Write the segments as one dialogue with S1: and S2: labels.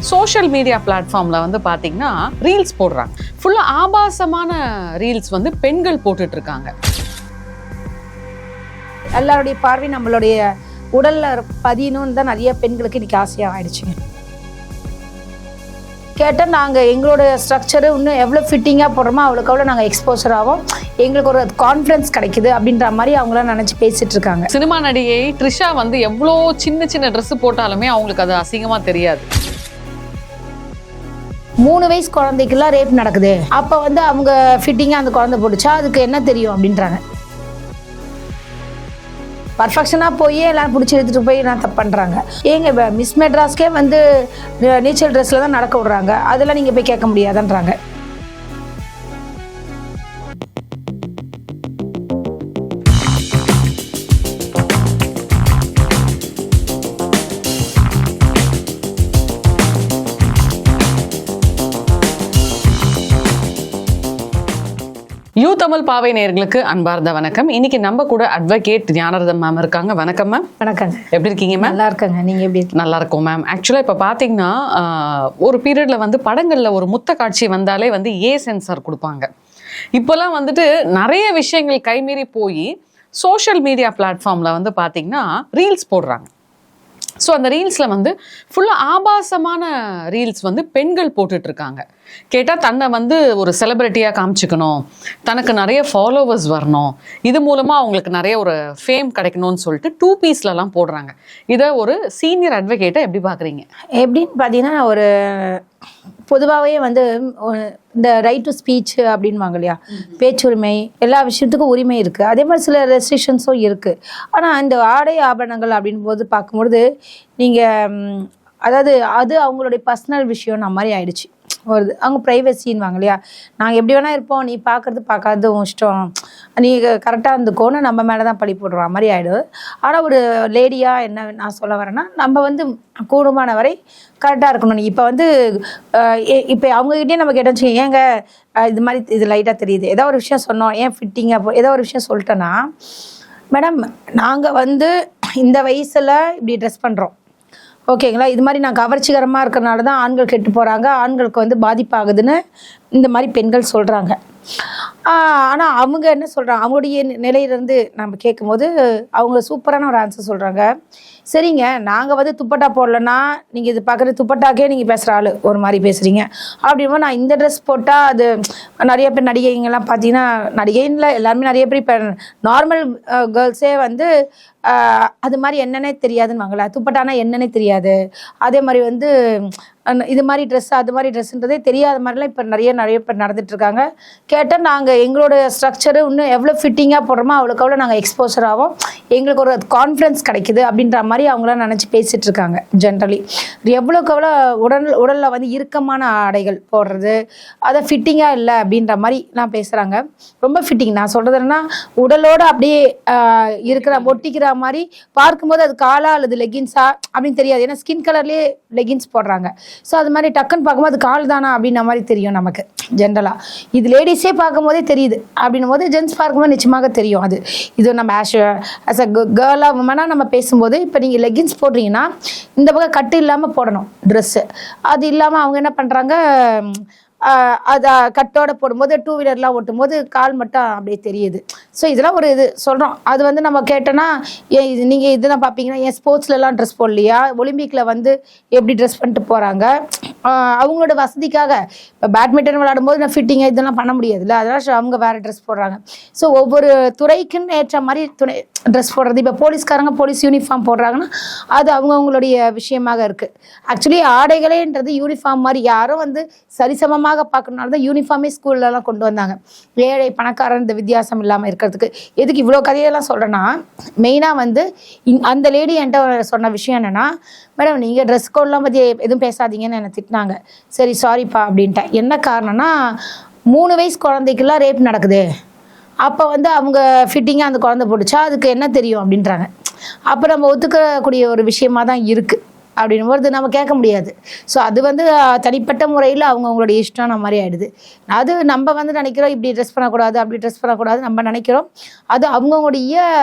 S1: Social media பிளாட்ஃபார்மில் வந்து பார்த்தீங்கன்னா ரீல்ஸ் போடுறாங்க. ஃபுல்லாக ஆபாசமான ரீல்ஸ் வந்து பெண்கள் போட்டுட்டு இருக்காங்க.
S2: எல்லாருடைய பார்வை நம்மளுடைய உடலில் பதியணும்னு தான் நிறைய பெண்களுக்கு இன்றைக்கி ஆசையாக ஆயிடுச்சுங்க. கேட்டால் நாங்கள் எங்களோட ஸ்ட்ரக்சரு இன்னும் எவ்வளோ ஃபிட்டிங்காக போடுறோமோ அவ்வளோக்கு அவ்வளோ நாங்கள் எக்ஸ்போசர் ஆகும், எங்களுக்கு ஒரு கான்ஃபிடன்ஸ் கிடைக்குது அப்படின்ற மாதிரி அவங்களாம் நினச்சி பேசிகிட்டு இருக்காங்க.
S1: சினிமா நடிகை த்ரிஷா வந்து எவ்வளோ சின்ன சின்ன ட்ரெஸ்ஸு போட்டாலுமே அவங்களுக்கு அது அசிங்கமாக தெரியாது.
S2: 3 வயசு குழந்தைக்கெல்லாம் ரேப் நடக்குது, அப்போ வந்து அவங்க ஃபிட்டிங்காக அந்த குழந்தை போட்டுச்சா அதுக்கு என்ன தெரியும் அப்படின்றாங்க. பர்ஃபெக்ஷனாக போய் எல்லாம் பிடிச்சி எடுத்துகிட்டு போய் நான் தப்பு பண்ணுறாங்க. ஏங்க மிஸ் மெட்ராஸ்க்கே வந்து நீச்சல் ட்ரெஸ்ஸில் தான் நடக்க விட்றாங்க, அதெல்லாம் நீங்கள் போய் கேட்க முடியாதுன்றாங்க.
S1: யூ தமிழ் பாவை நேயர்களுக்கு அன்பார்ந்த வணக்கம். இன்னைக்கு நம்ம கூட அட்வொகேட் ஞானரதம் மேம் இருக்காங்க. வணக்கம் மேம்.
S2: வணக்கங்க.
S1: எப்படி இருக்கீங்க மேம்?
S2: நல்லா இருக்கங்க. நீங்கள் எப்படி இருக்கீங்க?
S1: நல்லா இருக்கும் மேம். ஆக்சுவலாக இப்போ பார்த்தீங்கன்னா ஒரு பீரியடில் வந்து படங்களில் ஒரு முத்த காட்சி வந்தாலே வந்து சென்சார் கொடுப்பாங்க. இப்போல்லாம் வந்துட்டு நிறைய விஷயங்கள் கைமீறி போய் சோஷியல் மீடியா பிளாட்ஃபார்மில் வந்து பார்த்தீங்கன்னா ரீல்ஸ் போடுறாங்க. ஸோ அந்த ரீல்ஸில் வந்து ஃபுல்லாக ஆபாசமான ரீல்ஸ் வந்து பெண்கள் போட்டுட்டு இருக்காங்க. கேட்டால் தன்னை வந்து ஒரு செலிப்ரிட்டியாக காமிச்சிக்கணும், தனக்கு நிறைய ஃபாலோவர்ஸ் வரணும், இது மூலமாக அவங்களுக்கு நிறைய ஒரு ஃபேம் கிடைக்கணும்னு சொல்லிட்டு 2 பீஸ்லலாம் போடுறாங்க. இதை ஒரு சீனியர் அட்வொகேட்டை எப்படி பார்க்குறீங்க?
S2: எப்படின்னு பார்த்தீங்கன்னா, ஒரு பொதுவாகவே வந்து இந்த ரைட் டு ஸ்பீச் அப்படின்வாங்க இல்லையா, பேச்சுரிமை, எல்லா விஷயத்துக்கும் உரிமை இருக்குது. அதே மாதிரி சில ரெஸ்ட்ரிக்ஷன்ஸும் இருக்குது. ஆனால் இந்த ஆடை ஆபரணங்கள் அப்படின் போது பார்க்கும்பொழுது நீங்கள் அதாவது அது அவங்களுடைய பர்சனல் விஷயம் மாதிரி ஆயிடுச்சு. வருது அவங்க ப்ரைவசின்வாங்க இல்லையா, நாங்கள் எப்படி வேணால் இருப்போம், நீ பார்க்கறது இஷ்டம், நீ கரெக்டாக இருந்துக்கோன்னு நம்ம மேலே தான் பழி போடுற மாதிரி ஆகிடும். ஆனால் ஒரு லேடியாக என்ன நான் சொல்ல வரேன்னா, நம்ம வந்து கூடுமான வரை கரெக்டாக இருக்கணும். இப்போ வந்து இப்போ அவங்ககிட்டே நம்ம கேட்டோம், ஏங்க இது மாதிரி இது லைட்டாக தெரியுது, ஏதோ ஒரு விஷயம் சொன்னோம், ஏன் ஃபிட்டிங்காக ஏதோ ஒரு விஷயம் சொல்லிட்டோன்னா, மேடம் நாங்கள் வந்து இந்த வயசில் இப்படி ட்ரெஸ் பண்ணுறோம், ஓகேங்களா, இது மாதிரி நான் கவர்ச்சிகரமாக இருக்கிறனால தான் ஆண்கள் கெட்டு போகிறாங்க, ஆண்களுக்கு வந்து பாதிப்பாகுதுன்னு இந்த மாதிரி பெண்கள் சொல்கிறாங்க. ஆனால் அவங்க என்ன சொல்கிறாங்க, அவங்களுடைய நிலையிலேருந்து நம்ம கேட்கும்போது அவங்க சூப்பரான ஒரு ஆன்சர் சொல்கிறாங்க. சரிங்க, நாங்கள் வந்து துப்பட்டா போடலன்னா நீங்கள் இது பார்க்குற துப்பட்டாக்கே நீங்கள் பேசுகிற ஆள் ஒரு மாதிரி பேசுகிறீங்க, அப்படின்னா நான் இந்த ட்ரெஸ் போட்டால் அது நிறைய பேர் நடிகைங்கெல்லாம் பார்த்தீங்கன்னா, நடிகைன்ல எல்லாருமே நிறைய பேர் இப்போ நார்மல் கேர்ள்ஸே வந்து அது மாதிரி என்னன்னே தெரியாதுன்னு வாங்கல, துப்பட்டானா என்னன்னே தெரியாது, அதே மாதிரி வந்து இது மாதிரி ட்ரெஸ் அது மாதிரி ட்ரெஸ்ன்றதே தெரியாத மாதிரிலாம் இப்போ நிறைய பேர் நடந்துட்டுருக்காங்க. கேட்டால் நாங்கள் எங்களோட ஸ்ட்ரக்சரு இன்னும் எவ்வளோ ஃபிட்டிங்காக போடுறோமோ அவ்வளோக்கு அவ்வளோ நாங்கள் எக்ஸ்போசர் ஆகும், எங்களுக்கு ஒரு கான்ஃபிடன்ஸ் கிடைக்குது அப்படின்ற மாதிரி அவங்களாம் நினச்சி பேசிகிட்டு இருக்காங்க. ஜென்ரலி எவ்வளோக்கு எவ்வளோ உடலில் வந்து இறுக்கமான ஆடைகள் போடுறது, அதை ஃபிட்டிங்காக இல்லை அப்படின்ற மாதிரி நான் பேசுகிறாங்க. ரொம்ப ஃபிட்டிங் நான் சொல்கிறது என்னன்னா, உடலோடு அப்படியே இருக்கிற ஒட்டிக்கிற மாதிரி பார்க்கும்போது அது காலா அல்லது லெகின்ஸா அப்படின்னு தெரியாது, ஏன்னா ஸ்கின் கலர்லேயே லெகின்ஸ் போடுறாங்க. ஸோ அது மாதிரி டக்குன்னு பார்க்கும்போது அது கால் தானா அப்படின்ற மாதிரி தெரியும் நமக்கு ஜென்ரலாக. இது லேடிஸே பார்க்கும் போதே தெரியுது அப்படின்னும் போது ஜென்ஸ் பார்க்கும்போது நிச்சயமாக தெரியும். அது இது நம்ம ஆஸ் அ கேர்ளாக உமனாக நம்ம பேசும்போது, இப்போ நீங்கள் லெகின்ஸ் போடுறீங்கன்னா இந்த பக்கம் கட்டு இல்லாமல் போடணும் ட்ரெஸ்ஸு, அது இல்லாமல் அவங்க என்ன பண்ணுறாங்க, அதை கட்டோட போடும்போது 2 வீலர்லாம் ஓட்டும் போது கால் மட்டும் அப்படியே தெரியுது. ஸோ இதெல்லாம் ஒரு இது சொல்கிறோம். அது வந்து நம்ம கேட்டோன்னா, நீங்கள் இதெல்லாம் பார்ப்பீங்கன்னா ஏன் ஸ்போர்ட்ஸ்லலாம் ட்ரெஸ் போடலையா, ஒலிம்பிக்கில் வந்து எப்படி ட்ரெஸ் பண்ணிட்டு போகிறாங்க, அவங்களோட வசதிக்காக. இப்போ பேட்மிண்டன் விளையாடும்போது நான் ஃபிட்டிங்காக இதெல்லாம் பண்ண முடியாதுல்ல, அதெல்லாம் அவங்க வேறு ட்ரெஸ் போடுறாங்க. ஸோ ஒவ்வொரு துறைக்குன்னு ஏற்ற மாதிரி ட்ரெஸ் போடுறது. இப்போ போலீஸ்காரங்க போலீஸ் யூனிஃபார்ம் போடுறாங்கன்னா அது அவங்கவுங்களுடைய விஷயமாக இருக்குது. ஆக்சுவலி ஆடைகளேன்றது யூனிஃபார்ம் மாதிரி யாரும் வந்து சரிசமமாக பார்க்கணுனால தான் யூனிஃபார்மே ஸ்கூல்லலாம் கொண்டு வந்தாங்க, ஏழை பணக்காரன் இந்த வித்தியாசம் இல்லாமல் இருக்கிறதுக்கு. எதுக்கு இவ்வளோ கதையெல்லாம் சொல்கிறேன்னா, மெயினாக வந்து அந்த லேடி என்கிட்ட சொன்ன விஷயம் என்னென்னா, மேடம் நீங்கள் ட்ரெஸ் கோட்லாம் பற்றி எதுவும் பேசாதீங்கன்னு என்னை திட்டினாங்க. சரி சாரிப்பா அப்படின்ட்டேன். என்ன காரணம்னா, 3 வயசு குழந்தைக்கெல்லாம் ரேப் நடக்குது, அப்போ வந்து அவங்க ஃபிட்டிங்காக அந்த குழந்தை போட்டுச்சா அதுக்கு என்ன தெரியும் அப்படின்றாங்க. அப்போ நம்ம ஒத்துக்கக்கூடிய ஒரு விஷயமா தான் இருக்குது. அப்படின்னும்போது நம்ம கேட்க முடியாது. ஸோ அது வந்து தனிப்பட்ட முறையில் அவங்களுடைய இஷ்டம் மாதிரி ஆயிடுது. அது நம்ம வந்து நினைக்கிறோம் இப்படி ட்ரெஸ் பண்ணக்கூடாது அப்படி ட்ரெஸ் பண்ணக்கூடாது நம்ம நினைக்கிறோம். அது அவங்களுடைய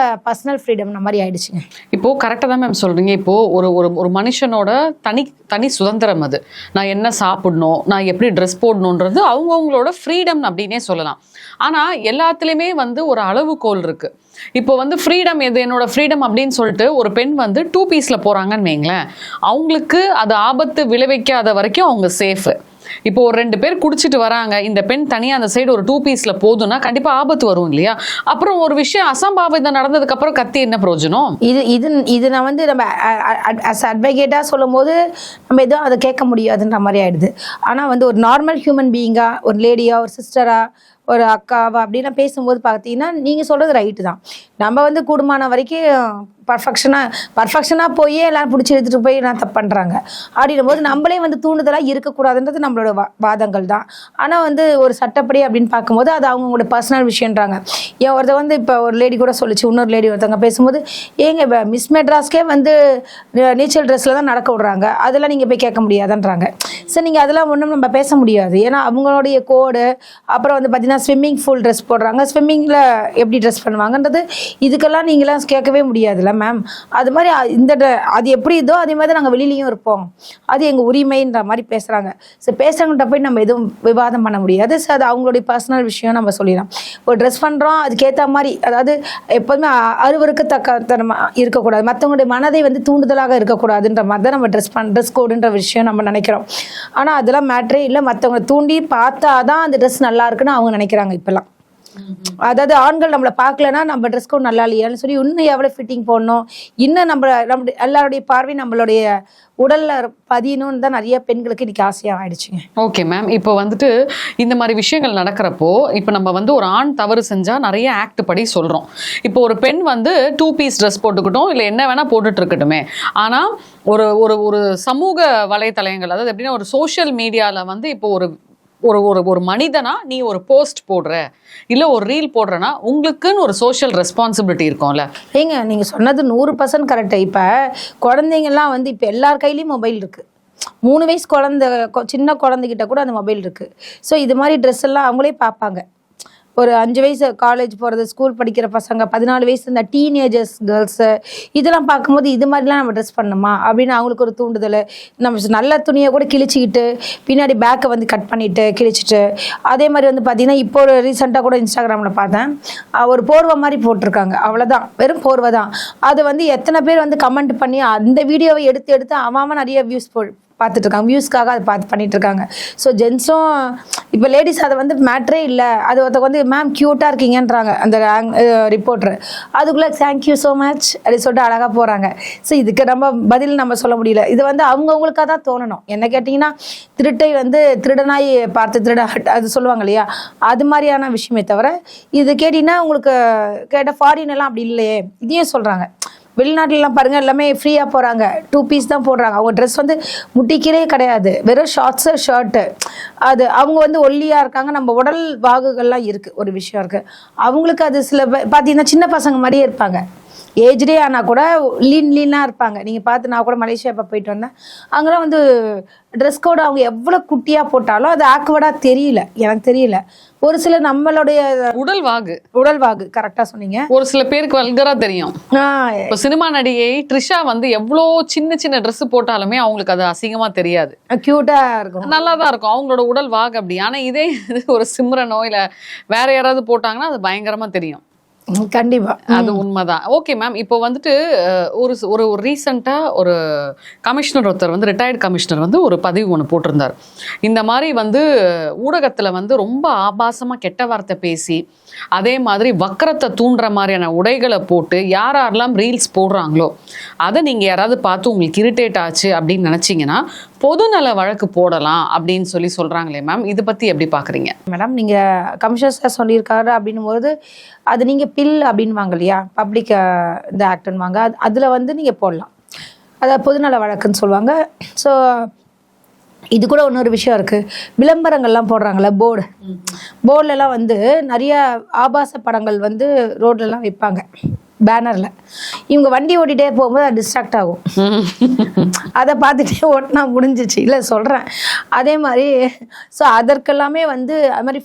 S2: பர்சனல் ஃப்ரீடம் மாதிரி ஆயிடுச்சுங்க.
S1: இப்போ கரெக்டாக தான் மேம் சொல்றீங்க. இப்போ ஒரு ஒரு ஒரு மனுஷனோட தனி சுதந்திரம் அது. நான் என்ன சாப்பிடணும், நான் எப்படி ட்ரெஸ் போடணுன்றது அவங்கவுங்களோட ஃப்ரீடம் அப்படின்னே சொல்லலாம். ஆனா எல்லாத்துலேயுமே வந்து ஒரு அளவுகோல் இருக்கு. இப்போ வந்து ஃப்ரீடம் எது, என்னோட ஃப்ரீடம் அப்படின்னு சொல்லிட்டு ஒரு பெண் வந்து 2 பீஸ்ல போறாங்கன்னு வைங்களேன், அவங்களுக்கு அது ஆபத்து விளைவிக்காத வரைக்கும் அவங்க சேஃப். இப்போ ஒரு 2 பேர் குடிச்சிட்டு வராங்க, இந்த பெண் தனியாக அந்த சைடு ஒரு 2 பீஸ்ல போதுன்னா கண்டிப்பா ஆபத்து வரும் இல்லையா? அப்புறம் ஒரு விஷயம் அசம்பாவிதம் நடந்ததுக்கு அப்புறம் கத்தி என்ன பிரயோஜனம்?
S2: இது நான் வந்து நம்ம அட்வொகேட்டா சொல்லும் போது நம்ம எதுவும் அதை கேட்க முடியாதுன்ற மாதிரி ஆயிடுது. ஆனா வந்து ஒரு நார்மல் ஹியூமன் பீயிங்கா, ஒரு லேடியா, ஒரு சிஸ்டரா, ஒரு அக்காவா அப்படின்னு பேசும்போது பார்த்தீங்கன்னா நீங்கள் சொல்கிறது ரைட்டு தான். நம்ம வந்து கூடுமான வரைக்கும் பர்ஃபெக்ஷனாக போய் எல்லாம் பிடிச்சி எடுத்துகிட்டு போய் நான் தப்பு பண்ணுறாங்க அப்படின்னும் போது நம்மளே வந்து தூண்டுதலாக இருக்கக்கூடாதுன்றது நம்மளோட வாதங்கள் தான். ஆனால் வந்து ஒரு சட்டப்படி அப்படின்னு பார்க்கும்போது அது அவங்களோட பர்சனல் விஷயன்றாங்க. ஏன் ஒருத்தர் வந்து இப்போ ஒரு லேடி கூட சொல்லிச்சு, இன்னொரு லேடி ஒருத்தவங்க பேசும்போது, ஏங்க இப்போ மிஸ் மெட்ராஸ்க்கே வந்து நீச்சல் ட்ரெஸ்ஸில் தான் நடக்க விட்றாங்க, அதெல்லாம் நீங்கள் போய் கேட்க முடியாதுன்றாங்க. சரி, நீங்கள் அதெல்லாம் ஒன்றும் நம்ம பேச முடியாது. ஏன்னா அவங்களுடைய கோடு, அப்புறம் வந்து பார்த்தீங்கன்னா ஸ்விம்மிங் ஃபூல் ட்ரெஸ் போடுறாங்க, ஸ்விம்மிங்கில் எப்படி ட்ரெஸ் பண்ணுவாங்கன்றது இதுக்கெல்லாம் நீங்களாம் கேட்கவே முடியாதுல்ல மேம். அது மாதிரி அது எப்படி இதோ அதே மாதிரி தான் நாங்கள் வெளியிலையும் இருப்போம், அது எங்கள் உரிமைன்ற மாதிரி பேசுகிறாங்க. ஸோ பேசுகிறவங்கள்ட்ட போய் நம்ம எதுவும் விவாதம் பண்ண முடியாது. ஸோ அது அவங்களுடைய பர்சனல் விஷயம். நம்ம சொல்லிடலாம், ஒரு ட்ரெஸ் பண்ணுறோம் அதுக்கேற்ற மாதிரி, அதாவது எப்போதுமே அறுவருக்கு தக்கத்தனமாக இருக்கக்கூடாது, மற்றவங்களுடைய மனதை வந்து தூண்டுதலாக இருக்கக்கூடாதுன்ற மாதிரி தான் நம்ம ட்ரெஸ் கோடுன்ற விஷயம் நம்ம நினைக்கிறோம். ஆனால் அதெல்லாம் மேட்ரே இல்லை. மற்றவங்களை தூண்டி பார்த்தா தான் அந்த ட்ரெஸ் நல்லா இருக்குன்னு அவங்க நினைக்கிறாங்க இப்போல்லாம். அதாவது ஆண்கள் நம்மளை பார்க்கலன்னா நம்ம ட்ரெஸ் கோட் நல்லா இல்லையான்னு சொல்லி இன்னும் எவ்வளோ ஃபிட்டிங் போடணும், இன்னும் நம்ம எல்லாருடைய பார்வை நம்மளுடைய உடல்ல பதியணும்னு தான் நிறைய பெண்களுக்கு இன்னைக்கு ஆசையாக ஆயிடுச்சுங்க.
S1: ஓகே மேம், இப்போ வந்துட்டு இந்த மாதிரி விஷயங்கள் நடக்கிறப்போ இப்போ நம்ம வந்து ஒரு ஆண் தவறு செஞ்சால் நிறைய ஆக்ட் படி சொல்கிறோம். இப்போ ஒரு பெண் வந்து 2 பீஸ் ட்ரெஸ் போட்டுக்கிட்டோம், இல்லை என்ன வேணால் போட்டுட்டு இருக்கட்டுமே, ஆனால் ஒரு ஒரு ஒரு சமூக வலைத்தளங்கள், அதாவது எப்படின்னா ஒரு சோஷியல் மீடியாவில் வந்து இப்போ ஒரு ஒரு ஒரு ஒரு மனிதனா நீ ஒரு போஸ்ட் போடுற இல்லை ஒரு ரீல் போடுறனா உங்களுக்குன்னு ஒரு சோஷியல் ரெஸ்பான்சிபிலிட்டி இருக்கும்ல.
S2: ஏங்க நீங்கள் சொன்னது 100% கரெக்டு. இப்போ குழந்தைங்கள்லாம் வந்து இப்போ எல்லார் கையிலையும் மொபைல் இருக்குது. 3 வயசு சின்ன குழந்தைகிட்ட கூட அந்த மொபைல் இருக்குது. ஸோ இது மாதிரி ட்ரெஸ் எல்லாம் அவங்களே பார்ப்பாங்க. ஒரு 5 வயசு காலேஜ் போகிறது, ஸ்கூல் படிக்கிற பசங்க, 14 வயசு இந்த டீனேஜர்ஸ் கேர்ள்ஸு, இதெல்லாம் பார்க்கும்போது இது மாதிரிலாம் நம்ம ட்ரெஸ் பண்ணணுமா அப்படின்னு அவங்களுக்கு ஒரு தூண்டுதல். நம்ம நல்ல துணியை கூட கிழிச்சிக்கிட்டு பின்னாடி பேக்கை வந்து கட் பண்ணிவிட்டு கிழிச்சிட்டு, அதே மாதிரி வந்து பார்த்திங்கன்னா இப்போ ஒரு ரீசெண்டாக கூட இன்ஸ்டாகிராமில் பார்த்தேன், ஒரு போர்வை மாதிரி போட்டிருக்காங்க, அவ்வளோதான், வெறும் போர்வை தான். அது வந்து எத்தனை பேர் வந்து கமெண்ட் பண்ணி அந்த வீடியோவை எடுத்து அவன் நிறைய வியூஸ் பார்த்துட்டு இருக்காங்க, வியூஸ்க்காக அதை பண்ணிட்டு இருக்காங்க. ஸோ ஜென்ஸும் இப்போ லேடிஸ் அதை வந்து மேட்ரே இல்லை. அது ஒருத்தவங்க வந்து மேம் க்யூட்டாக இருக்கீங்கன்றாங்க அந்த ரிப்போர்ட்டர், அதுக்குள்ளே தேங்க்யூ ஸோ மச் அப்படி சொல்லிட்டு அழகாக போகிறாங்க. ஸோ இதுக்கு நம்ம பதில் நம்ம சொல்ல முடியல. இது வந்து அவங்கவுங்களுக்காக தான் தோணணும். என்ன கேட்டிங்கன்னா திருட்டை வந்து திருடனாய் பார்த்து அது சொல்லுவாங்க இல்லையா, அது மாதிரியான விஷயமே தவிர இது கேட்டிங்கன்னா உங்களுக்கு ஃபாரின் எல்லாம் அப்படி இல்லையே. இதையும் சொல்கிறாங்க, வெளிநாட்டிலலாம் பாருங்கள் எல்லாமே ஃப்ரீயாக போகிறாங்க, 2 பீஸ் தான் போடுறாங்க. அவங்க ட்ரெஸ் வந்து முட்டிக்கிறே கிடையாது, வெறும் ஷார்ட்ஸு ஷர்ட்டு. அது அவங்க வந்து ஒல்லியாக இருக்காங்க, நம்ம உடல் வாகுகள்லாம் இருக்குது, ஒரு விஷயம் இருக்குது. அவங்களுக்கு அது சில பார்த்தீங்கன்னா சின்ன பசங்க மாதிரியே இருப்பாங்க, ஏஜ்டே ஆனால் கூட லீனாக இருப்பாங்க. நீங்கள் பார்த்து நான் கூட மலேசியா இப்போ போயிட்டு வந்தேன், அங்கெல்லாம் வந்து ட்ரெஸ் கோடு அவங்க எவ்வளோ குட்டியாக போட்டாலும் அது ஆக்வர்டாக தெரியல, எனக்கு தெரியல. ஒரு சில நம்மளுடைய
S1: உடல் வாகு கரெக்டாக சொன்னீங்க, ஒரு சில பேருக்கு வல்கராக தெரியும். இப்போ சினிமா நடிகை ட்ரிஷா வந்து எவ்வளோ சின்ன ட்ரெஸ் போட்டாலுமே அவங்களுக்கு அது அசிங்கமாக தெரியாது,
S2: க்யூட்டாக இருக்கும்,
S1: நல்லா தான் இருக்கும் அவங்களோட உடல் வாகு அப்படி. ஆனால் இதே ஒரு சிம்ரனோ இல்லை வேற யாராவது போட்டாங்கன்னா அது பயங்கரமாக தெரியும்.
S2: கண்டிப்பா,
S1: அது உண்மைதான். ஓகே மேம், இப்போ வந்துட்டு ஒரு ஒரு ரீசெண்டாக ஒரு கமிஷனர் ஒருத்தர் வந்து ரிட்டையர்டு கமிஷனர் வந்து ஒரு பதிவு ஒன்று போட்டிருந்தார். இந்த மாதிரி வந்து ஊடகத்தில் வந்து ரொம்ப ஆபாசமாக கெட்ட வார்த்தை பேசி, அதே மாதிரி வக்கரத்தை தூண்டுற மாதிரியான உடைகளை போட்டு யாரெல்லாம் ரீல்ஸ் போடுறாங்களோ அதை நீங்கள் யாராவது பார்த்து உங்களுக்கு இரிட்டேட் ஆச்சு அப்படின்னு நினச்சிங்கன்னா பொதுநல வழக்கு போடலாம் அப்படின்னு சொல்கிறாங்களே மேம், இதை பற்றி எப்படி பார்க்குறீங்க
S2: மேடம்? நீங்கள் கமிஷனர் சார் சொல்லியிருக்காரு அப்படின்னும் போது அது நீங்கள் பில் அப்படின்வாங்க இல்லையா, பப்ளிக் இந்த ஆக்ட்னுவாங்க, அதில் வந்து நீங்கள் போடலாம், அதாவது பொதுநல வழக்குன்னு சொல்லுவாங்க. ஸோ இது கூட இன்னொரு விஷயம் இருக்குது, விளம்பரங்கள்லாம் போடுறாங்களே போர்டுலலாம் வந்து நிறைய ஆபாச படங்கள் வந்து ரோட்லலாம் வைப்பாங்க. பேனரில். இவங்க வண்டி ஓட்டிகிட்டே போகும்போது அது டிஸ்ட்ராக்ட் ஆகும். அதை பார்த்துட்டே ஓட்டினா முடிஞ்சிச்சு. இல்லை சொல்கிறேன். அதே மாதிரி ஸோ அதற்கெல்லாமே வந்து அது மாதிரி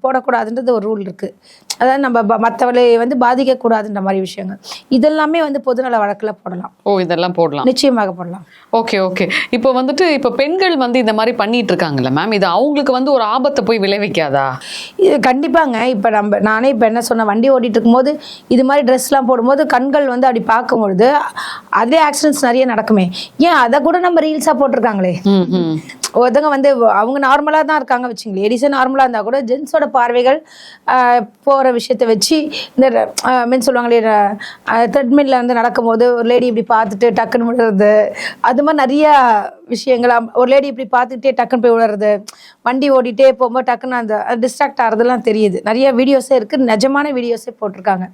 S2: போடக்கூடாதுன்றது ஒரு ரூல் இருக்குது. அதாவது நம்ம மற்றவளை வந்து பாதிக்கக்கூடாதுன்ற மாதிரி விஷயங்கள் இதெல்லாமே வந்து பொதுநல வழக்கில் போடலாம்.
S1: இதெல்லாம் போடலாம்,
S2: நிச்சயமாக போடலாம்.
S1: Okay okay. இப்போ வந்துட்டு இப்போ பெண்கள் வந்து இந்த மாதிரி பண்ணிட்டு இருக்காங்கல்ல மேம், இது அவங்களுக்கு வந்து ஒரு ஆபத்தை போய் விளைவிக்காதா?
S2: இது கண்டிப்பாங்க. இப்போ நானே இப்போ என்ன சொன்னேன், வண்டி ஓட்டிகிட்டு இருக்கும்போது இது மாதிரி ட்ரெஸ்லாம் போடும்போது கண்கள் வந்து அப்படி பார்க்கும்பொழுது அதே ஆக்சிடென்ட்ஸ் நிறைய நடக்குமே. ஏன் அதை கூட நம்ம ரீல்ஸாக போட்டிருக்காங்களே. ஒருத்தவங்க வந்து அவங்க நார்மலாக தான் இருக்காங்க வச்சுங்க, லேடிஸே நார்மலாக இருந்தால் கூட ஜென்ஸோட பார்வைகள் போகிற விஷயத்தை வச்சு இந்த மீன் சொல்லுவாங்களே த்ரெட்மில்ல வந்து நடக்கும்போது ஒரு லேடி இப்படி பார்த்துட்டு டக்குன்னு விழுறது, அது மாதிரி நிறையா விஷயங்கள். ஒரு லேடி இப்படி பார்த்துக்கிட்டே டக்குன்னு போய் விழுறது, வண்டி ஓடிட்டே போகும்போது டக்குன்னு அந்த டிஸ்ட்ராக்ட் ஆகிறதுலாம் தெரியுது. நிறைய வீடியோஸே இருக்குது, நிஜமான வீடியோஸே போட்டிருக்காங்க.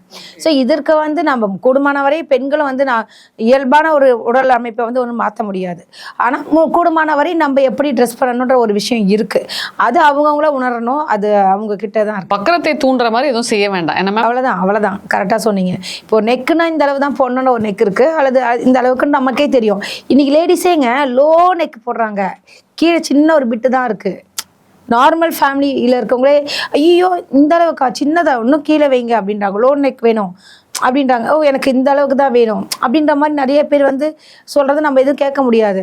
S2: ஸோ இதற்கு வந்து நம்ம கூடுமான வரை பெண்களும் வந்து நான் இயல்பான ஒரு உடல் அமைப்பை வந்து ஒன்றும் மாற்ற முடியாது. ஆனால் கூடுமான வரை நம்ம எப்படி ட்ரெஸ் பண்ணணுன்ற ஒரு விஷயம் இருக்கு. அது அவங்கவுங்கள உணரணும். அது அவங்க கிட்ட தான் இருக்கு.
S1: பக்கரத்தை தூண்டுற மாதிரி எதுவும் செய்ய வேண்டாம். என்ன
S2: அவ்வளவுதான் கரெக்டாக சொன்னீங்க. இப்போ நெக்குன்னா இந்த அளவு தான் போடணும்னு ஒரு நெக் இருக்கு, அல்லது இந்த அளவுக்கு நமக்கே தெரியும். இன்னைக்கு லேடிஸேங்க லோ நெக் போடுறாங்க, கீழே சின்ன ஒரு பிட்டு தான் இருக்கு. நார்மல் ஃபேமிலியில் இருக்கவங்களே ஐயோ இந்த அளவுக்கா சின்னதா இன்னும் கீழே வைங்க அப்படின்றாங்க. லோ நெக் வேணும் அப்படின்றாங்க. ஓ எனக்கு இந்த அளவுக்கு தான் வேணும் அப்படின்ற மாதிரி நிறைய பேர் வந்து சொல்கிறது நம்ம எதுவும் கேட்க முடியாது.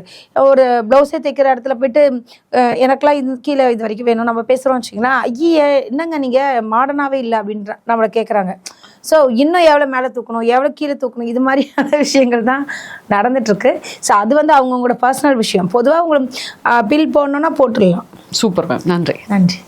S2: ஒரு ப்ளவுஸே தைக்கிற இடத்துல போயிட்டு எனக்கெல்லாம் இது கீழே இது வரைக்கும் வேணும் நம்ம பேசுகிறோம் வச்சிங்களா, ஐயே என்னங்க நீங்கள் மாடர்னாகவே இல்லை அப்படின்ற நம்மளை கேட்குறாங்க. ஸோ இன்னும் எவ்வளோ மேலே தூக்கணும், எவ்வளோ கீழே தூக்கணும், இது மாதிரியான விஷயங்கள் தான் நடந்துட்டுருக்கு. ஸோ அது வந்து அவங்கவுங்களோட பர்சனல் விஷயம். பொதுவாக உங்களுக்கு பில் போடணுன்னா போட்டுடலாம்.
S1: சூப்பர் மேம், நன்றி.
S2: நன்றி.